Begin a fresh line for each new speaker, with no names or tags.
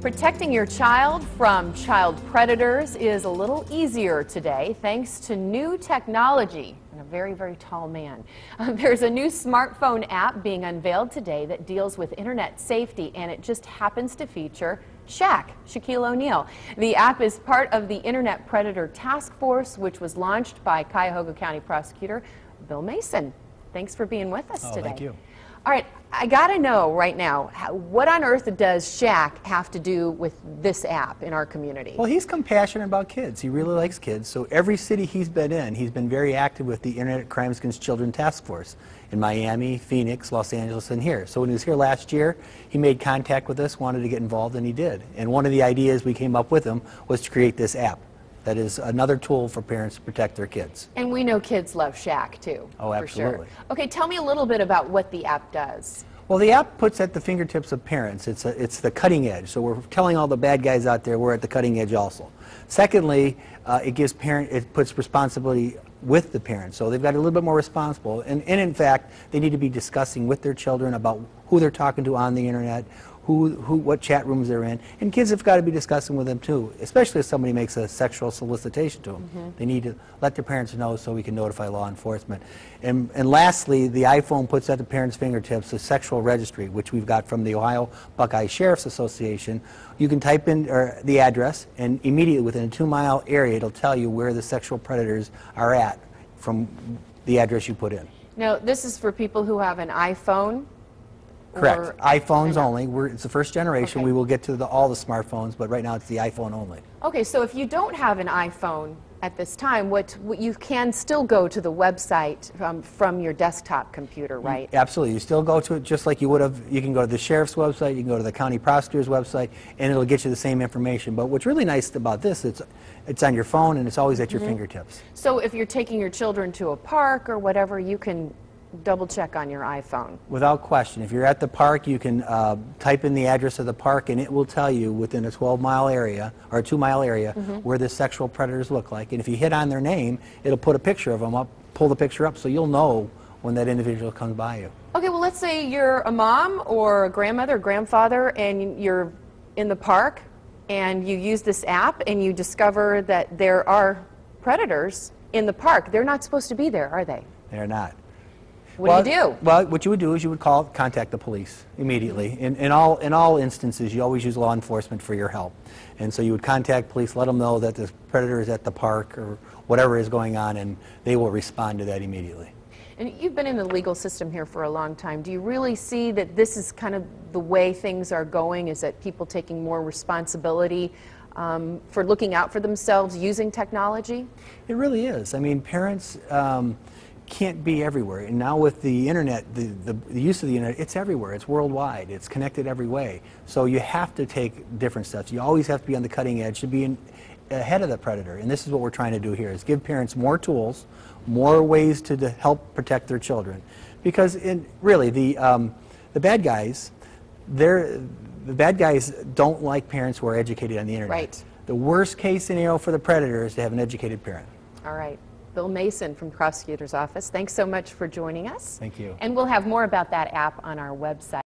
Protecting your child from child predators is a little easier today thanks to new technology and a very, very tall man. There's a new smartphone app being unveiled today that deals with internet safety, and it just happens to feature Shaquille O'Neal. The app is part of the Internet Predator Task Force, which was launched by Cuyahoga County Prosecutor Bill Mason. Thanks for being with us today.
Thank you.
All right, I gotta know right now, what on earth does Shaq have to do with this app in our community?
Well, he's compassionate about kids. He really likes kids. So every city he's been in, he's been very active with the Internet Crimes Against Children Task Force in Miami, Phoenix, Los Angeles, and here. So when he was here last year, he made contact with us, wanted to get involved, and he did. And one of the ideas we came up with him was to create this app. That is another tool for parents to protect their kids.
And we know kids love Shaq too.
Oh, absolutely.
For sure. Okay, tell me a little bit about what the app does.
Well, the app puts at the fingertips of parents. It's the cutting edge. So we're telling all the bad guys out there we're at the cutting edge also. Secondly, it puts responsibility with the parents. So they've got a little bit more responsible. And in fact, they need to be discussing with their children about who they're talking to on the internet, what chat rooms they're in, and kids have got to be discussing with them too, especially if somebody makes a sexual solicitation to them. They need to let their parents know so we can notify law enforcement. And lastly, the iPhone puts at the parents' fingertips a sexual registry, which we've got from the Ohio Buckeye Sheriff's Association. You can type in the address, and immediately within a 2-mile area, it'll tell you where the sexual predators are at from the address you put in.
Now, this is for people who have an iPhone?
Correct. iPhones only. It's the first generation.
Okay.
We will get to all the smartphones, but right now it's the iPhone only.
Okay, so if you don't have an iPhone at this time, what you can still go to the website from your desktop computer, right?
Absolutely. You still go to it just like you would have. You can go to the sheriff's website, you can go to the county prosecutor's website, and it'll get you the same information. But what's really nice about this, it's on your phone and it's always at your fingertips.
So if you're taking your children to a park or whatever, you can double check on your iPhone.
Without question. If you're at the park, you can type in the address of the park and it will tell you within a 12-mile area or a 2-mile area where the sexual predators look like. And if you hit on their name, it'll put a picture of them up, pull the picture up so you'll know when that individual comes by you.
Okay, well, let's say you're a mom or a grandmother or grandfather and you're in the park and you use this app and you discover that there are predators in the park. They're not supposed to be there, are they?
They're not.
What do you do?
Well, what you would do is you would contact the police immediately. In all instances, you always use law enforcement for your help. And so you would contact police, let them know that the predator is at the park or whatever is going on, and they will respond to that immediately.
And you've been in the legal system here for a long time. Do you really see that this is kind of the way things are going? Is that people taking more responsibility for looking out for themselves using technology? It
really is. I mean, parents can't be everywhere, and now with the internet, the use of the internet, it's everywhere. It's worldwide. It's connected every way. So you have to take different steps. You always have to be on the cutting edge to be ahead of the predator. And this is what we're trying to do here: is give parents more tools, more ways to help protect their children. Because really, the bad guys, the bad guys don't like parents who are educated on the internet.
Right.
The worst case scenario for the predator is to have an educated parent.
All right. Bill Mason from Prosecutor's Office, thanks so much for joining us.
Thank you.
And we'll have more about that app on our website.